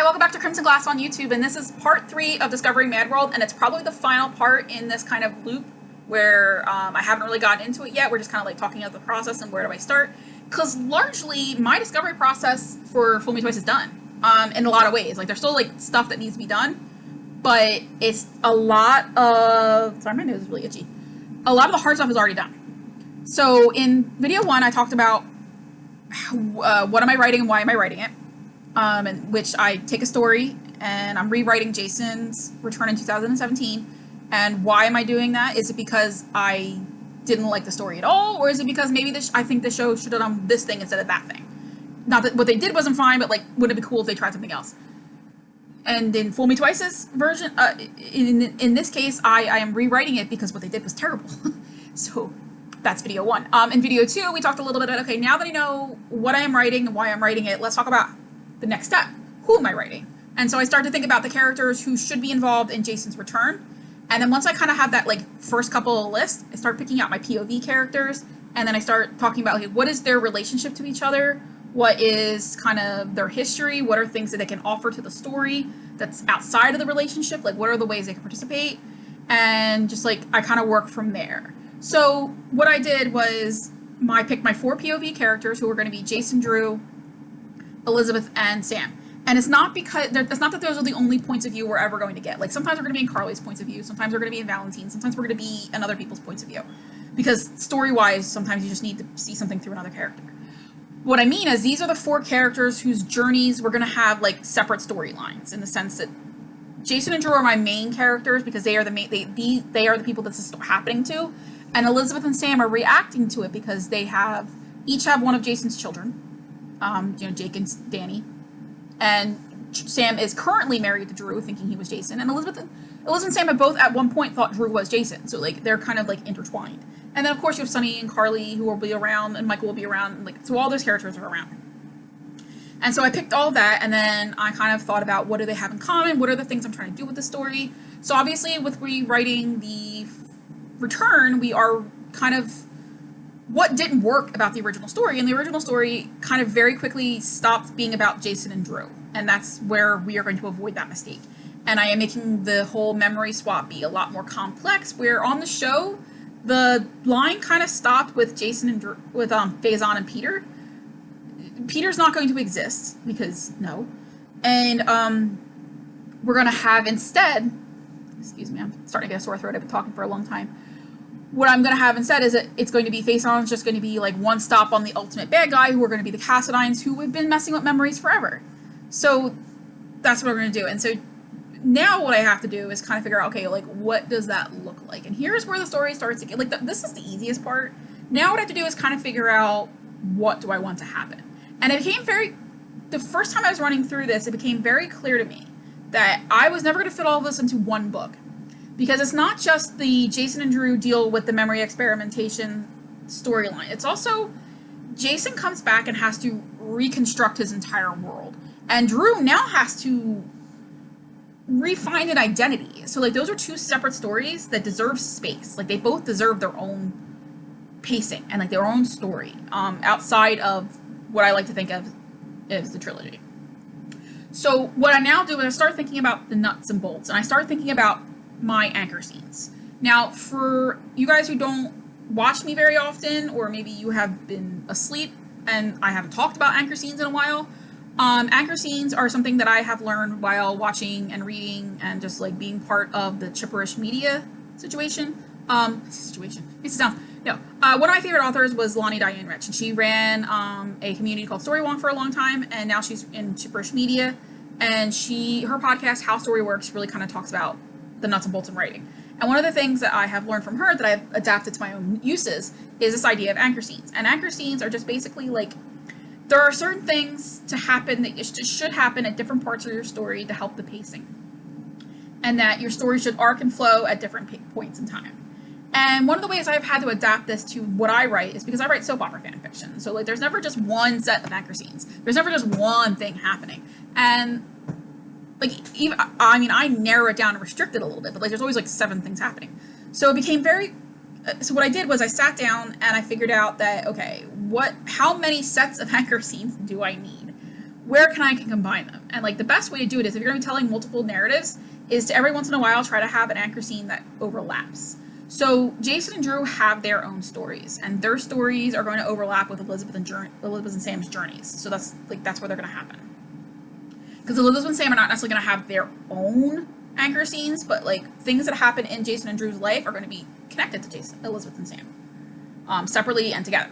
welcome back to Crimson Glass on YouTube, and this is part 3 of Discovering Mad World, and it's probably the final part in this kind of loop where I haven't really gotten into it yet. We're just kind of like talking about the process and where do I start, because largely my discovery process for Fool Me Twice is done in a lot of ways. Like, there's still like stuff that needs to be done, but it's a lot of, sorry, my nose is really itchy. A lot of the hard stuff is already done. So in video 1, I talked about what am I writing and why am I writing it. In which I take a story and I'm rewriting Jason's return in 2017. And why am I doing that? Is it because I didn't like the story at all? Or is it because maybe I think the show should have done this thing instead of that thing? Not that what they did wasn't fine, but like, wouldn't it be cool if they tried something else? And in Fool Me Twice's version, in this case, I am rewriting it because what they did was terrible. So that's video 1. In video 2, we talked a little bit about, okay, now that I know what I am writing and why I'm writing it, let's talk about the next step. Who am I writing? And so I started to think about the characters who should be involved in Jason's return. And then once I kind of have that like first couple of lists, I start picking out my POV characters. And then I start talking about, like, what is their relationship to each other? What is kind of their history? What are things that they can offer to the story that's outside of the relationship? Like, what are the ways they can participate? And just like, I kind of work from there. So what I did was I picked my 4 POV characters who were going to be Jason, Drew, Elizabeth, and Sam. And it's not because it's not that those are the only points of view we're ever going to get. Like, sometimes we're going to be in Carly's points of view, sometimes we're going to be in Valentine's, sometimes we're going to be in other people's points of view. Because story-wise, sometimes you just need to see something through another character. What I mean is, these are the 4 characters whose journeys we're going to have like separate storylines, in the sense that Jason and Drew are my main characters because they are the they are the people this is happening to, and Elizabeth and Sam are reacting to it because they each have one of Jason's children. Jake and Danny. And Sam is currently married to Drew, thinking he was Jason. And Elizabeth and Sam have both at one point thought Drew was Jason. So, like, they're kind of, like, intertwined. And then, of course, you have Sunny and Carly, who will be around, and Michael will be around. And, like, so all those characters are around. And so I picked all that, and then I kind of thought about what do they have in common? What are the things I'm trying to do with the story? So, obviously, with rewriting the return, we are kind of what didn't work about the original story, and the original story kind of very quickly stopped being about Jason and Drew, and that's where we are going to avoid that mistake. And I am making the whole memory swap be a lot more complex, where on the show, the line kind of stopped with Jason and Drew, with Faison and Peter. Peter's not going to exist, because no. And we're going to have instead, excuse me, I'm starting to get a sore throat, I've been talking for a long time. What I'm going to have instead is that it's going to be Faison's just going to be like one stop on the ultimate bad guy, who are going to be the Cassidines, who have been messing with memories forever. So that's what we're going to do. And so now what I have to do is kind of figure out, okay, like, what does that look like? And here's where the story starts to get, like, this is the easiest part. Now what I have to do is kind of figure out, what do I want to happen? And it became the first time I was running through this, it became very clear to me that I was never going to fit all of this into one book. Because it's not just the Jason and Drew deal with the memory experimentation storyline. It's also Jason comes back and has to reconstruct his entire world. And Drew now has to refine an identity. So, like, those are 2 separate stories that deserve space. Like, they both deserve their own pacing and, like, their own story outside of what I like to think of as the trilogy. So what I now do is I start thinking about the nuts and bolts. And I start thinking about my anchor scenes. Now, for you guys who don't watch me very often, or maybe you have been asleep and I haven't talked about anchor scenes in a while, anchor scenes are something that I have learned while watching and reading and just like being part of the chipperish media situation. It sounds, no. One of my favorite authors was Lonnie Diane Rich, and she ran a community called Storywonk for a long time, and now she's in chipperish media, and her podcast, How Story Works, really kind of talks about the nuts and bolts in writing. And one of the things that I have learned from her that I've adapted to my own uses is this idea of anchor scenes. And anchor scenes are just basically like, there are certain things to happen that should happen at different parts of your story to help the pacing. And that your story should arc and flow at different points in time. And one of the ways I've had to adapt this to what I write is because I write soap opera fan fiction. So, like, there's never just one set of anchor scenes. There's never just one thing happening. And like, even, I mean, I narrow it down and restrict it a little bit, but like, there's always like 7 things happening. So it became so what I did was I sat down and I figured out that, okay, how many sets of anchor scenes do I need? where can I combine them? And like the best way to do it is, if you're going to be telling multiple narratives, is to every once in a while try to have an anchor scene that overlaps. So Jason and Drew have their own stories, and their stories are going to overlap with Elizabeth and Sam's journeys. So that's where they're going to happen. Because Elizabeth and Sam are not necessarily going to have their own anchor scenes, but like things that happen in Jason and Drew's life are going to be connected to Elizabeth and Sam, separately and together.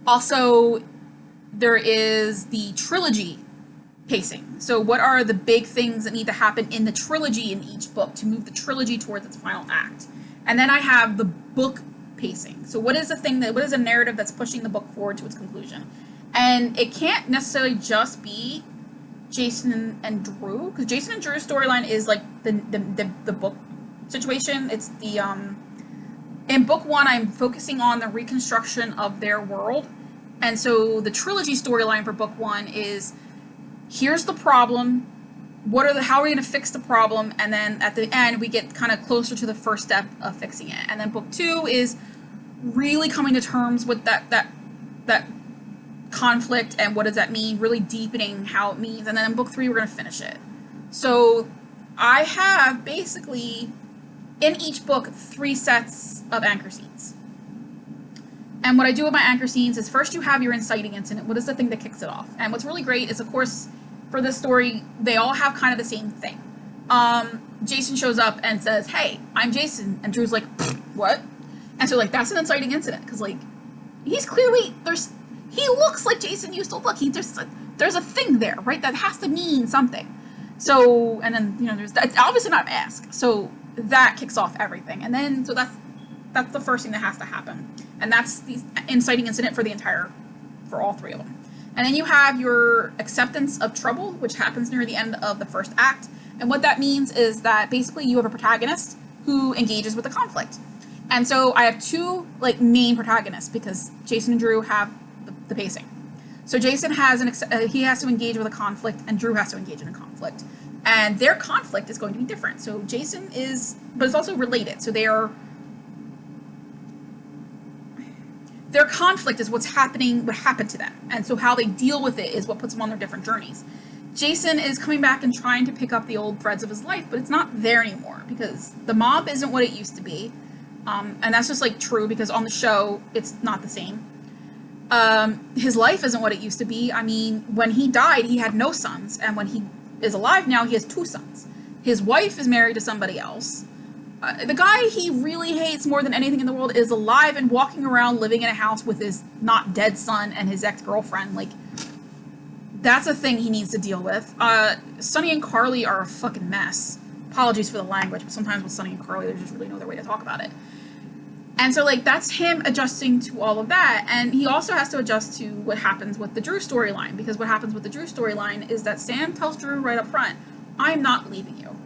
Also, there is the trilogy pacing. So what are the big things that need to happen in the trilogy in each book to move the trilogy towards its final act? And then I have the book pacing. So what is a narrative that's pushing the book forward to its conclusion? And it can't necessarily just be Jason and Drew, because Jason and Drew's storyline is like the book situation. It's the in book one, I'm focusing on the reconstruction of their world. And so the trilogy storyline for book one is, here's the problem, how are we going to fix the problem, and then at the end we get kind of closer to the first step of fixing it. And then book two is really coming to terms with that conflict and what does that mean, really deepening how it means. And then in book three we're going to finish it. So I have basically in each book 3 sets of anchor scenes. And what I do with my anchor scenes is, first you have your inciting incident. What is the thing that kicks it off? And what's really great is, of course, for this story, they all have kind of the same thing. Jason shows up and says, "Hey, I'm Jason," and Drew's like, "What?" And so like that's an inciting incident, because like he's clearly he looks like Jason used to look. There's a thing there, right? That has to mean something. So, and then it's obviously not a mask. So that kicks off everything, and then so that's the first thing that has to happen. And that's the inciting incident for all 3 of them. And then you have your acceptance of trouble, which happens near the end of the first act. And what that means is that basically you have a protagonist who engages with the conflict. And so I have 2 like main protagonists, because Jason and Drew have the pacing. So Jason has he has to engage with a conflict, and Drew has to engage in a conflict. And their conflict is going to be different. So Jason but it's also related. So their conflict is what happened to them. And so how they deal with it is what puts them on their different journeys. Jason is coming back and trying to pick up the old threads of his life, but it's not there anymore, because the mob isn't what it used to be. And that's just like true, because on the show, it's not the same. His life isn't what it used to be. I mean, when he died, he had no sons. And when he is alive now, he has 2 sons. His wife is married to somebody else. The guy he really hates more than anything in the world is alive and walking around living in a house with his not dead son and his ex-girlfriend. Like, that's a thing he needs to deal with. Sonny and Carly are a fucking mess. Apologies for the language, but sometimes with Sonny and Carly, they just really know their way to talk about it. And so, like, that's him adjusting to all of that. And he also has to adjust to what happens with the Drew storyline, because what happens with the Drew storyline is that Sam tells Drew right up front, "I'm not leaving you."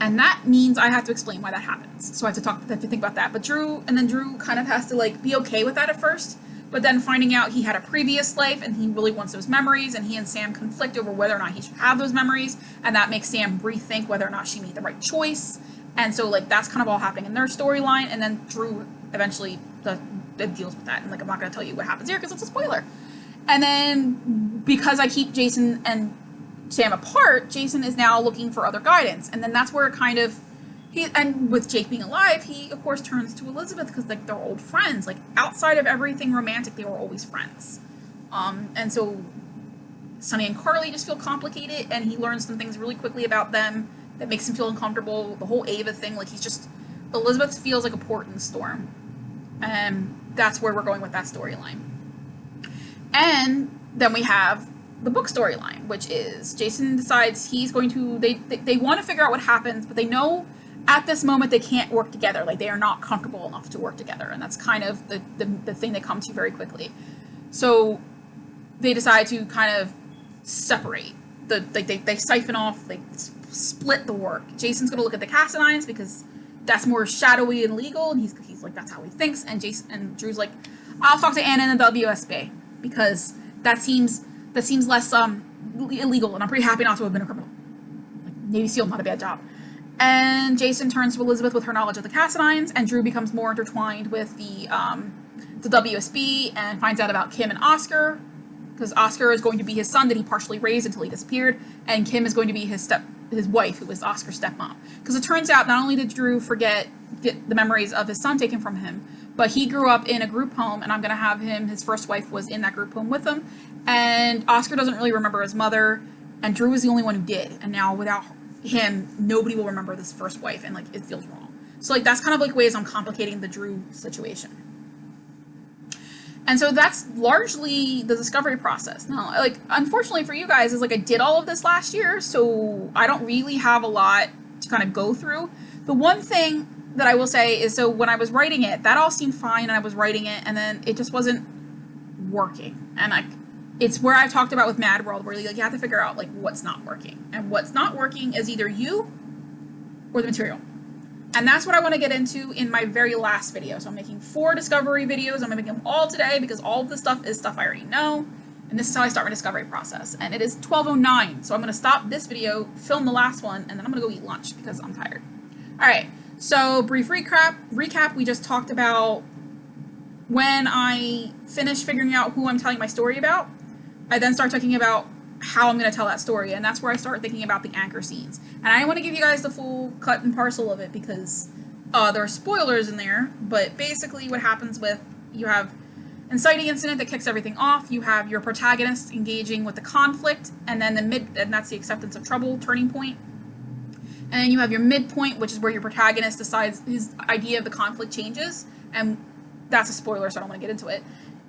And that means I have to explain why that happens. So I have to think about that. But Drew kind of has to like be okay with that at first, but then finding out he had a previous life and he really wants those memories, and he and Sam conflict over whether or not he should have those memories, and that makes Sam rethink whether or not she made the right choice. And so like that's kind of all happening in their storyline, and then Drew eventually deals with that. And like I'm not going to tell you what happens here because it's a spoiler. And then because I keep Jason and Sam apart, Jason is now looking for other guidance, and then that's where it kind of and with Jake being alive, he of course turns to Elizabeth, because like they're old friends. Like outside of everything romantic, they were always friends. And so Sonny and Carly just feel complicated, and he learns some things really quickly about them that makes him feel uncomfortable. The whole Ava thing, like Elizabeth feels like a port in the storm, and that's where we're going with that storyline. And then we have the book storyline, which is Jason decides he's going to, they want to figure out what happens, but they know at this moment they can't work together. Like they are not comfortable enough to work together, and that's kind of the thing they come to very quickly. So they decide to kind of separate they siphon off, they split the work. Jason's going to look at the Cassadines because that's more shadowy and legal, and he's like, that's how he thinks. And Drew's like, I'll talk to Anna in the WSB because that seems less illegal, and I'm pretty happy not to have been a criminal. Like, Navy SEAL, not a bad job. And Jason turns to Elizabeth with her knowledge of the Cassadines, and Drew becomes more intertwined with the WSB and finds out about Kim and Oscar. because Oscar is going to be his son that he partially raised until he disappeared, and Kim is going to be his wife, who was Oscar's stepmom. Because it turns out not only did Drew get the memories of his son taken from him, but he grew up in a group home, and I'm going to have his first wife was in that group home with him, and Oscar doesn't really remember his mother, and Drew was the only one who did, and now without him, nobody will remember this first wife, and, like, it feels wrong. So, like, that's kind of, like, ways I'm complicating the Drew situation. And so that's largely the discovery process. Now, like, unfortunately for you guys, is like I did all of this last year, so I don't really have a lot to kind of go through. The one thing that I will say is, so when I was writing it, that all seemed fine, and I was writing it, and then it just wasn't working. And like, it's where I talked about with Mad World, where like you have to figure out like what's not working, and what's not working is either you or the material. And that's what I want to get into in my very last video. So I'm making 4 discovery videos. I'm going to make them all today because all of this stuff is stuff I already know. And this is how I start my discovery process. And it is 12:09. So I'm going to stop this video, film the last one, and then I'm going to go eat lunch because I'm tired. All right. So brief recap. We just talked about when I finish figuring out who I'm telling my story about. I then start talking about how I'm going to tell that story, and that's where I start thinking about the anchor scenes. And I want to give you guys the full cut and parcel of it because there are spoilers in there, but basically what happens with, you have inciting incident that kicks everything off, you have your protagonist engaging with the conflict, and then and that's the acceptance of trouble turning point. And then you have your midpoint, which is where your protagonist decides his idea of the conflict changes, and that's a spoiler, so I don't want to get into it.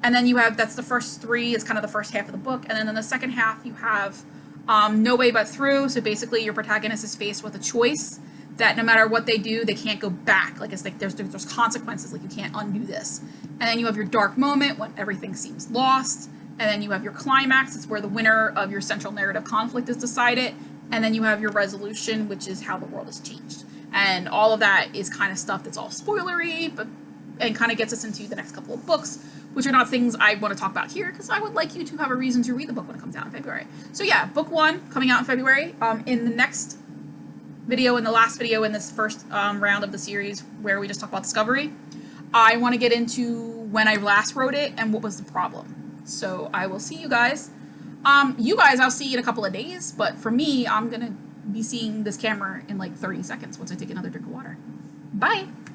And then you have, that's the first 3, it's kind of the first half of the book. And then in the second half, you have No Way But Through. So basically your protagonist is faced with a choice that no matter what they do, they can't go back. Like, it's like there's consequences, like you can't undo this. And then you have your dark moment when everything seems lost. And then you have your climax, it's where the winner of your central narrative conflict is decided. And then you have your resolution, which is how the world has changed. And all of that is kind of stuff that's all spoilery, and kind of gets us into the next couple of books, which are not things I want to talk about here, because I would like you to have a reason to read the book when it comes out in February. So yeah, book 1 coming out in February. In the next video, in the last video in this first round of the series where we just talk about discovery, I want to get into when I last wrote it and what was the problem. So I will see you guys. I'll see in a couple of days, but for me, I'm going to be seeing this camera in like 30 seconds once I take another drink of water. Bye!